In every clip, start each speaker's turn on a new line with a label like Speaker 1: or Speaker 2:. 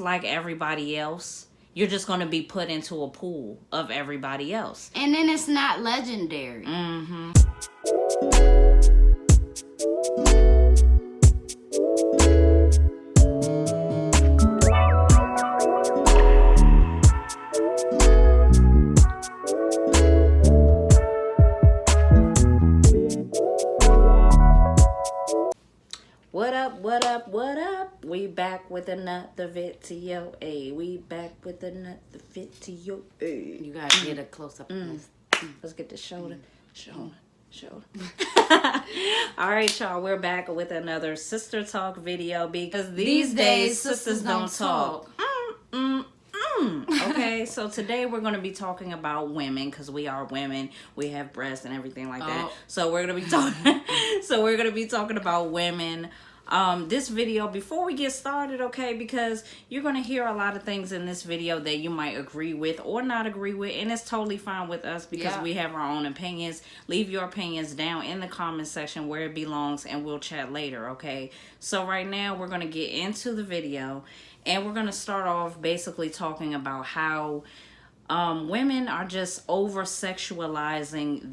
Speaker 1: just like everybody else. You're just going to be put into a pool of everybody else.
Speaker 2: And then it's not legendary.
Speaker 1: Mm-hmm. What up, what up, what up? We back with another video. We back with another video.
Speaker 2: You gotta get a close up of this.
Speaker 1: Let's get the shoulder. All right, y'all, we're back with another sister talk video because these days sisters don't talk. Okay, so today we're going to be talking about women because we are women. We have breasts and everything like that. So we're going to be talking. So we're going to be talking about women. This video, before we get started, okay, because you're going to hear a lot of things in this video that you might agree with or not agree with, and it's totally fine with us because we have our own opinions. Leave your opinions down in the comment section where it belongs, and we'll chat later, okay? So right now, we're going to get into the video, and we're going to start off basically talking about how women are just over-sexualizing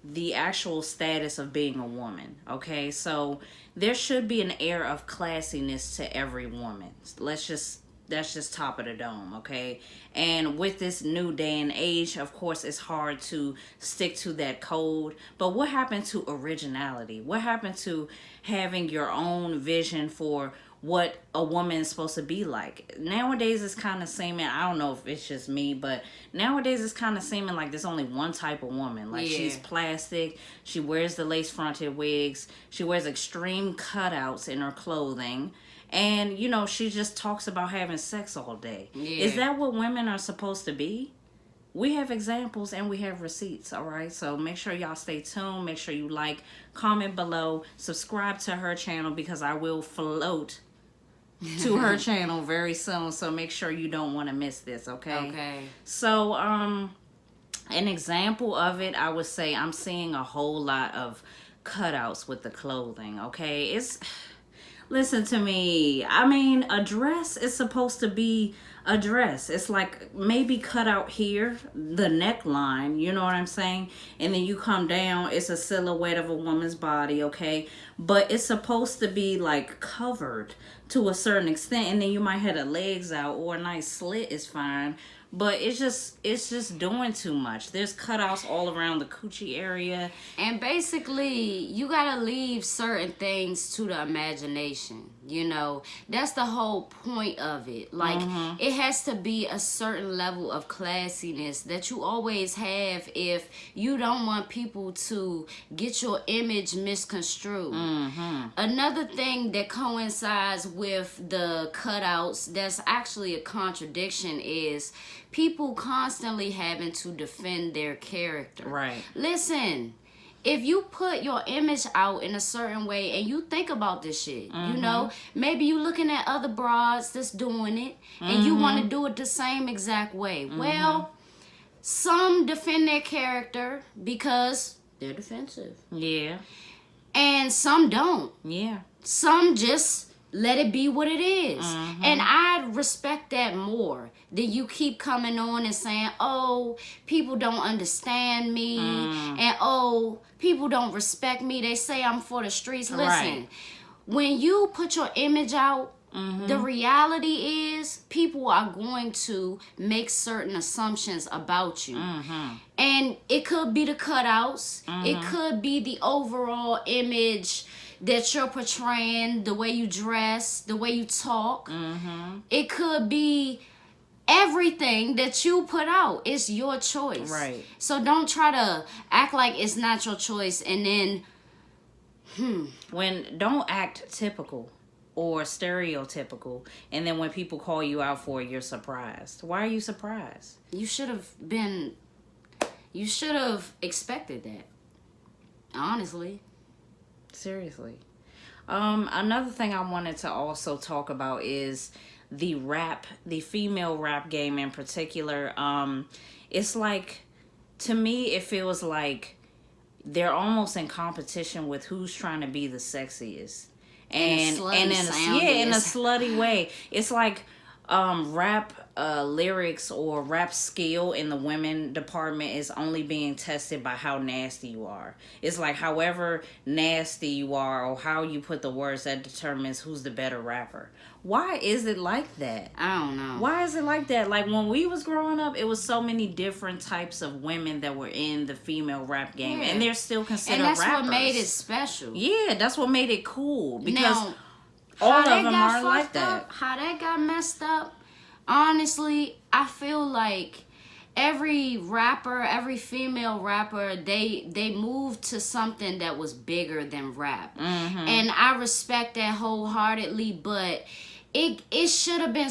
Speaker 1: the actual status of being a woman, okay? So there should be an air of classiness to every woman. That's just top of the dome, okay? And with this new day and age, of course, it's hard to stick to that code. But what happened to originality? What happened to having your own vision for what a woman is supposed to be like? Nowadays it's kind of seeming, I don't know if it's just me, but nowadays it's kind of seeming like there's only one type of woman. Like she's plastic, she wears the lace fronted wigs, she wears extreme cutouts in her clothing, and you know, she just talks about having sex all day. Is that what women are supposed to be? We have examples and we have receipts, all right? So make sure y'all stay tuned. Make sure you like, comment below, subscribe to her channel because I will float to her channel very soon. So make sure you don't want to miss this, okay?
Speaker 2: Okay.
Speaker 1: So, an example of it, I would say I'm seeing a whole lot of cutouts with the clothing, okay? Listen to me. I mean, a dress is supposed to be a dress. It's like maybe cut out here, the neckline, you know what I'm saying? And then you come down, it's a silhouette of a woman's body, okay? But it's supposed to be like covered to a certain extent, and then you might have the legs out, or a nice slit is fine. But it's just doing too much. There's cutouts all around the coochie area.
Speaker 2: And basically, you gotta leave certain things to the imagination. You know, that's the whole point of it. Like, it has to be a certain level of classiness that you always have if you don't want people to get your image misconstrued. Another thing that coincides with the cutouts that's actually a contradiction is people constantly having to defend their character.
Speaker 1: Right.
Speaker 2: Listen, if you put your image out in a certain way and you think about this shit, you know, maybe you looking at other broads that's doing it and you want to do it the same exact way. Well, some defend their character because they're defensive.
Speaker 1: Yeah.
Speaker 2: And some don't.
Speaker 1: Yeah.
Speaker 2: Some just let it be what it is. And I respect that more than you keep coming on and saying, oh, people don't understand me, and oh, people don't respect me. They say I'm for the streets. Listen, when you put your image out, the reality is people are going to make certain assumptions about you. And it could be the cutouts. It could be the overall image that you're portraying, the way you dress, the way you talk. It could be everything that you put out. It's your choice.
Speaker 1: Right.
Speaker 2: So don't try to act like it's not your choice and then,
Speaker 1: Don't act typical or stereotypical, and then when people call you out for it, you're surprised. Why are you surprised?
Speaker 2: you should have expected that. Honestly.
Speaker 1: Seriously. Another thing I wanted to also talk about is the female rap game in particular. It's like, to me, it feels like they're almost in competition with who's trying to be the sexiest. In a slutty way. It's like, rap lyrics or rap skill in the women department is only being tested by how nasty you are. It's like however nasty you are or how you put the words, that determines who's the better rapper. Why is it like that?
Speaker 2: I don't know.
Speaker 1: Why is it like that? Like when we was growing up, it was so many different types of women that were in the female rap game, and they're still considered rappers.
Speaker 2: And that's what made it special.
Speaker 1: Yeah, that's what made it cool, because
Speaker 2: now,
Speaker 1: all of them aren't like that.
Speaker 2: How that got messed up, honestly, I feel like every rapper, every female rapper, they moved to something that was bigger than rap. And I respect that wholeheartedly, but it should have been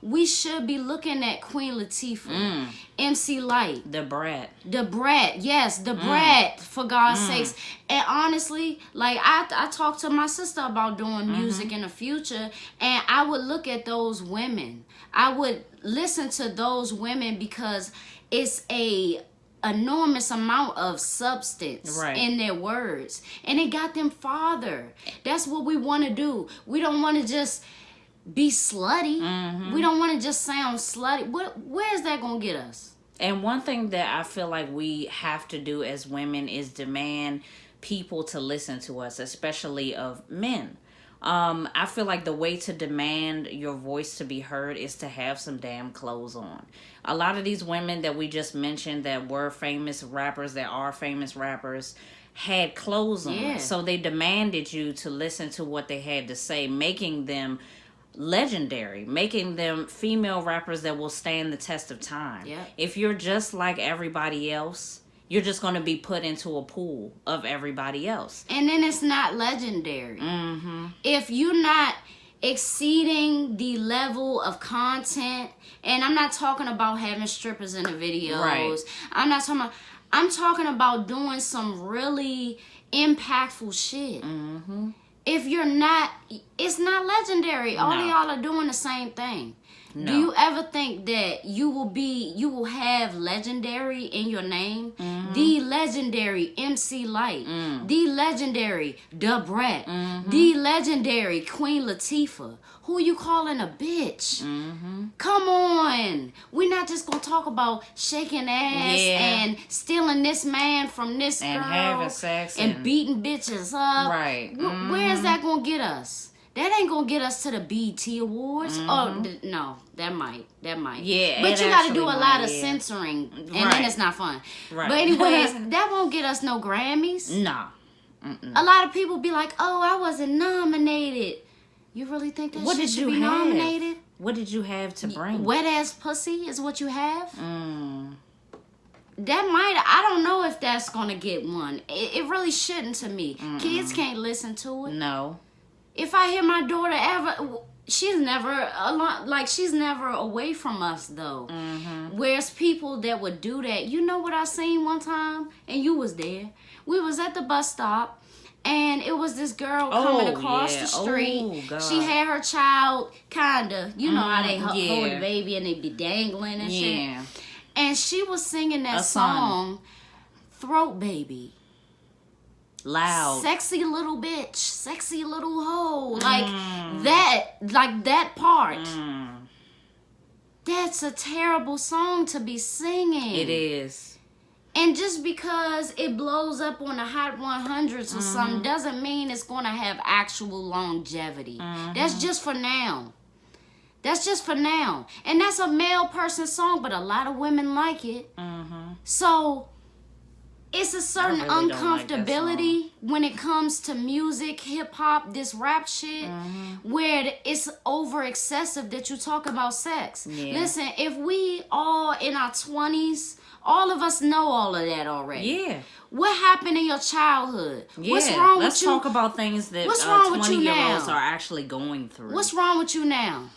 Speaker 2: we should be looking at Queen Latifah, MC Lyte,
Speaker 1: The Brat,
Speaker 2: yes, The Brat, for God's sakes. And honestly, like I talked to my sister about doing music in the future, and I would look at those women. I would listen to those women because it's a enormous amount of substance in their words, and it got them farther. That's what we want to do. We don't want to just be slutty. We don't want to just sound slutty. Where is that gonna get us?
Speaker 1: And one thing that I feel like we have to do as women is demand people to listen to us, especially of men. I feel like the way to demand your voice to be heard is to have some damn clothes on. A lot of these women that we just mentioned that were famous rappers, that are famous rappers, had clothes on. So they demanded you to listen to what they had to say, making them legendary, making them female rappers that will stand the test of time. If you're just like everybody else, you're just going to be put into a pool of everybody else.
Speaker 2: And then it's not legendary. If you're not exceeding the level of content, and I'm not talking about having strippers in the videos. I'm talking about doing some really impactful shit. If you're not, it's not legendary. All of y'all are doing the same thing. Do you ever think that you will have legendary in your name? The legendary MC Lyte, the legendary Da Brat, the legendary Queen Latifah. Who you calling a bitch? Come on. We're not just going to talk about shaking ass and stealing this man from this
Speaker 1: and
Speaker 2: girl.
Speaker 1: Having sex.
Speaker 2: And beating bitches up. Where is that going to get us? That ain't gonna get us to the BET Awards. Oh, no, that might.
Speaker 1: Yeah,
Speaker 2: but you gotta do a lot of censoring, and then it's not fun. But anyways, that won't get us no Grammys.
Speaker 1: Nah.
Speaker 2: A lot of people be like, "Oh, I wasn't nominated." You really think that shit should be nominated?
Speaker 1: What did you have to bring?
Speaker 2: Wet ass pussy is what you have. That might. I don't know if that's gonna get one. It really shouldn't to me. Kids can't listen to it.
Speaker 1: No.
Speaker 2: If I hear my daughter ever, she's never she's never away from us though. Whereas people that would do that, you know what I seen one time, and you was there. We was at the bus stop, and it was this girl coming across the street. She had her child, kinda, you know how they hold the baby and they be dangling and shit. And she was singing that song, Throat Baby.
Speaker 1: Loud.
Speaker 2: Sexy little bitch, sexy little hoe, like that part. That's a terrible song to be singing.
Speaker 1: It is.
Speaker 2: And just because it blows up on the Hot 100s or something doesn't mean it's going to have actual longevity. That's just for now. And that's a male person song, but a lot of women like it. So it's a certain uncomfortability when it comes to music, hip hop, this rap shit, where it's over excessive that you talk about sex. Listen, if we all in our 20s, all of us know all of that already. What happened in your childhood? What's wrong with you?
Speaker 1: Let's talk about things that 20-year-olds are actually going through.
Speaker 2: What's wrong with you now?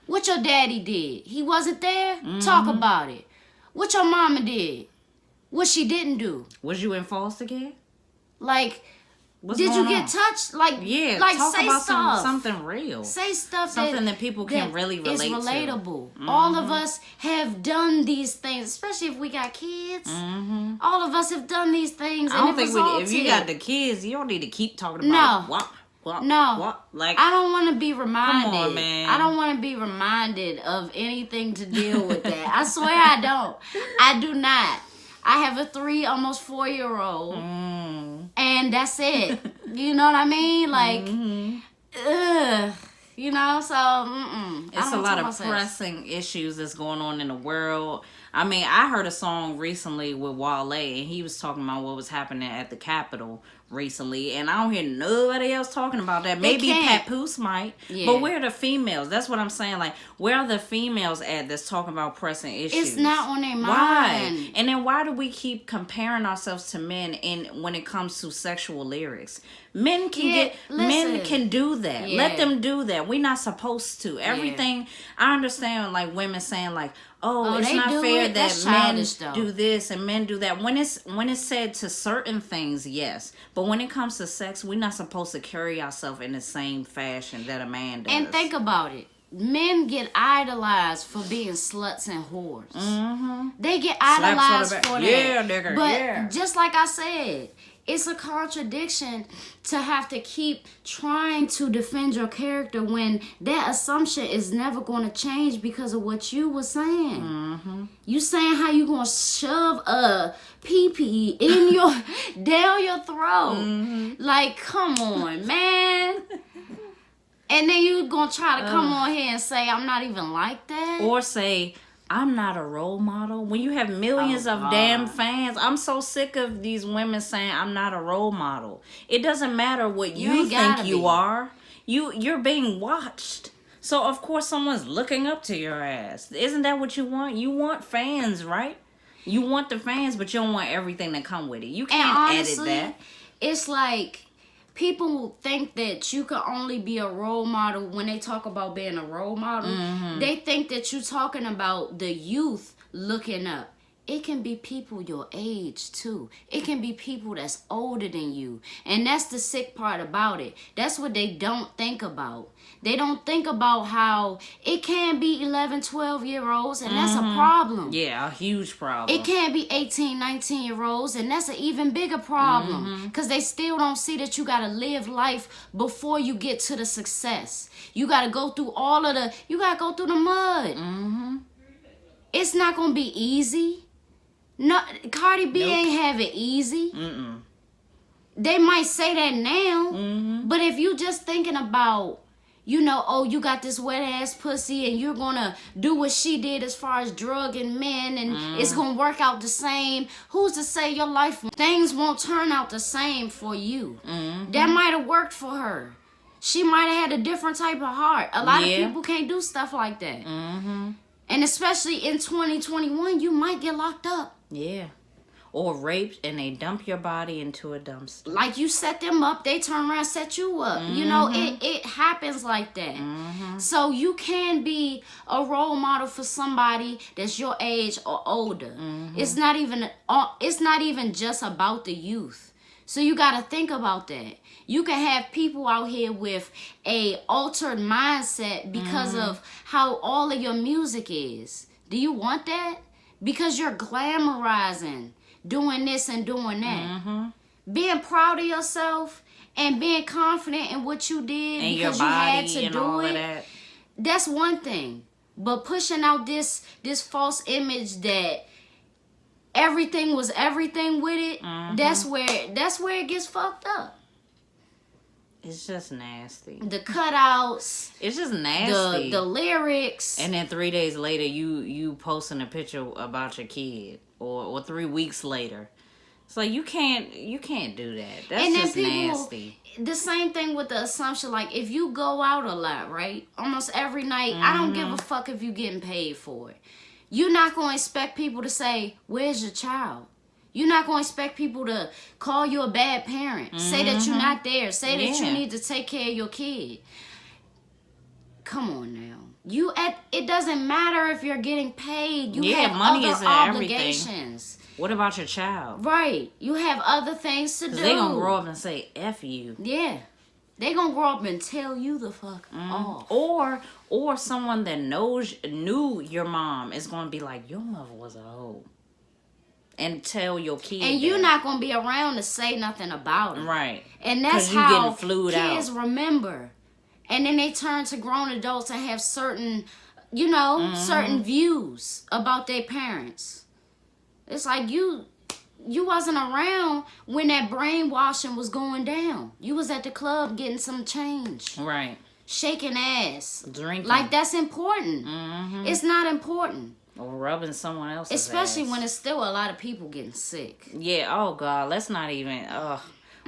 Speaker 2: What your daddy did? He wasn't there? Talk about it. What your mama did? What she didn't do?
Speaker 1: Was you in foster care?
Speaker 2: Like, did you get touched? Like,
Speaker 1: talk
Speaker 2: say
Speaker 1: about
Speaker 2: stuff.
Speaker 1: something real.
Speaker 2: Say stuff
Speaker 1: something that people can really relate to.
Speaker 2: It's relatable. All of us have done these things, especially if we got kids. All of us have done these things.
Speaker 1: I don't think if you got the kids, you don't need to keep talking about What?
Speaker 2: No.
Speaker 1: What? Like,
Speaker 2: I don't want to be reminded.
Speaker 1: Come on, man.
Speaker 2: I don't want to be reminded of anything to deal with that. I swear I don't. I do not. I have a 3, almost 4-year-old. And that's it. You know what I mean? Like, ugh. You know, so,
Speaker 1: It's a lot of pressing issues that's going on in the world. I mean, I heard a song recently with Wale, and he was talking about what was happening at the Capitol recently, and I don't hear nobody else talking about that. Maybe Papoose might, but where are the females? That's what I'm saying. Like, where are the females at that's talking about pressing issues?
Speaker 2: It's not on their mind.
Speaker 1: Why? And then why do we keep comparing ourselves to men when it comes to sexual lyrics? Men can men can do that. Let them do that. We're not supposed to. Everything, I understand, like, women saying, like, oh, it's not fair that men do this and men do that. When it's said to certain things, yes. But when it comes to sex, we're not supposed to carry ourselves in the same fashion that a man does.
Speaker 2: And think about it. Men get idolized for being sluts and whores. They get idolized for that.
Speaker 1: Yeah, nigga,
Speaker 2: but just like I said, it's a contradiction to have to keep trying to defend your character when that assumption is never going to change because of what you were saying. You saying how you going to shove a pee-pee in your down your throat. Like, come on, man. And then you going to try to come on here and say, I'm not even like that?
Speaker 1: Or say, I'm not a role model. When you have millions of damn fans, I'm so sick of these women saying I'm not a role model. It doesn't matter what you think you are. You're being watched. So of course someone's looking up to your ass. Isn't that what you want? You want fans, right? You want the fans, but you don't want everything that come with it. You can't edit that.
Speaker 2: It's like people think that you can only be a role model when they talk about being a role model. They think that you're talking about the youth looking up. It can be people your age too. It can be people that's older than you. And that's the sick part about it. That's what they don't think about. They don't think about how it can be 11, 12-year-olds, and that's a problem.
Speaker 1: Yeah, a huge problem.
Speaker 2: It can be 18, 19-year-olds, and that's an even bigger problem. Because they still don't see that you got to live life before you get to the success. You got to go through you got to go through the mud. It's not going to be easy. No, Cardi B ain't have it easy. They might say that now, but if you just thinking about, you know, oh, you got this wet ass pussy and you're gonna do what she did as far as drugging men and it's gonna work out the same. Who's to say your life, things won't turn out the same for you? That might have worked for her. She might have had a different type of heart. A lot of people can't do stuff like that. And especially in 2021, you might get locked up.
Speaker 1: Yeah. Or raped and they dump your body into a dumpster.
Speaker 2: Like you set them up, they turn around and set you up. You know, it happens like that. So you can be a role model for somebody that's your age or older. It's not even just about the youth. So you got to think about that. You can have people out here with a altered mindset because of how all of your music is. Do you want that? Because you're glamorizing doing this and doing that. Being proud of yourself and being confident in what you did and because you had to do it. That's one thing. But pushing out this false image that everything was everything with it, that's where it gets fucked up.
Speaker 1: It's just nasty.
Speaker 2: The cutouts.
Speaker 1: It's just nasty.
Speaker 2: The lyrics.
Speaker 1: And then 3 days later, you posting a picture about your kid, or 3 weeks later. It's like you can't do that. That's just nasty. The
Speaker 2: same thing with the assumption, like if you go out a lot, right? Almost every night, I don't give a fuck if you getting paid for it. You're not gonna expect people to say, "Where's your child?" You're not going to expect people to call you a bad parent. Say that you're not there. Say that you need to take care of your kid. Come on now. It doesn't matter if you're getting paid. You have money other obligations.
Speaker 1: Everything. What about your child?
Speaker 2: Right. You have other things to do.
Speaker 1: They're going to grow up and say, F you.
Speaker 2: Yeah. They're going to grow up and tell you the fuck off.
Speaker 1: Or someone that knew your mom is going to be like, your mother was a hoe. and tell your kid.
Speaker 2: And you're not gonna be around to say nothing about it.
Speaker 1: Right.
Speaker 2: And that's
Speaker 1: you
Speaker 2: how
Speaker 1: kids
Speaker 2: remember. And then they turn to grown adults and have certain, certain views about their parents. It's like you wasn't around when that brainwashing was going down. You was at the club getting some change.
Speaker 1: Right.
Speaker 2: Shaking ass.
Speaker 1: Drinking.
Speaker 2: Like, that's important. It's not important.
Speaker 1: Or rubbing someone else's
Speaker 2: Especially
Speaker 1: ass.
Speaker 2: when it's still a lot of people getting sick.
Speaker 1: Yeah, oh God, let's not even,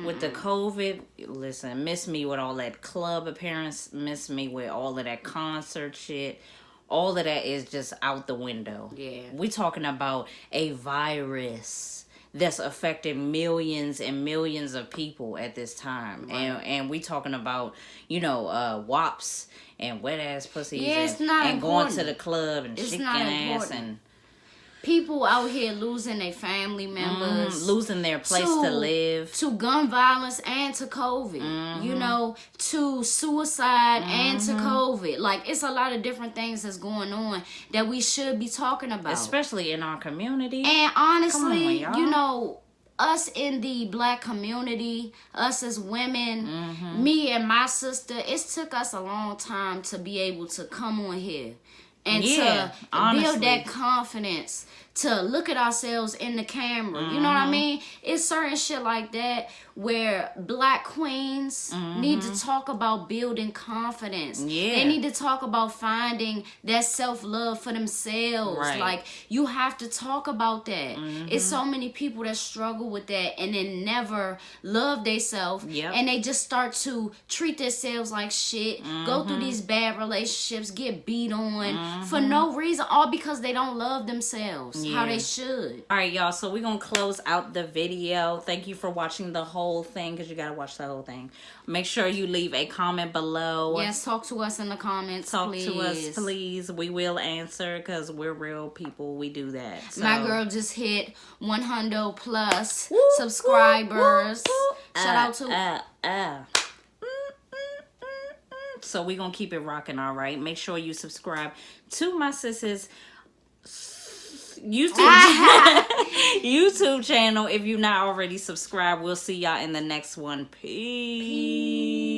Speaker 1: with the COVID, listen, miss me with all that club appearance, miss me with all of that concert shit. All of that is just out the window.
Speaker 2: Yeah.
Speaker 1: We talking about a virus that's affecting millions and millions of people at this time. Right. And we talking about, wops and wet ass pussies and going to the club and shaking ass and
Speaker 2: people out here losing their family members,
Speaker 1: losing their place to live,
Speaker 2: to gun violence and to COVID, to suicide and to COVID. Like, it's a lot of different things that's going on that we should be talking about,
Speaker 1: especially in our community.
Speaker 2: And honestly, us in the black community, us as women, me and my sister, it took us a long time to be able to come on here and to build that confidence, to look at ourselves in the camera. You know what I mean? It's certain shit like that where black queens need to talk about building confidence. Yeah. They need to talk about finding that self-love for themselves. Right. Like, you have to talk about that. It's so many people that struggle with that and then never love themselves. Yep. And they just start to treat themselves like shit, go through these bad relationships, get beat on for no reason, all because they don't love themselves how they should.
Speaker 1: All right, y'all, so we're gonna close out the video. Thank you for watching the whole thing, because you gotta watch the whole thing. Make sure you leave a comment below.
Speaker 2: Yes, talk to us in the comments, please.
Speaker 1: Talk to us, please. We will answer, because we're real people. We do that. So.
Speaker 2: My girl just hit 100 plus subscribers. Shout out to
Speaker 1: So we're gonna keep it rocking, all right? Make sure you subscribe to my sis's YouTube channel if you're not already subscribed. We'll see y'all in the next one. Peace.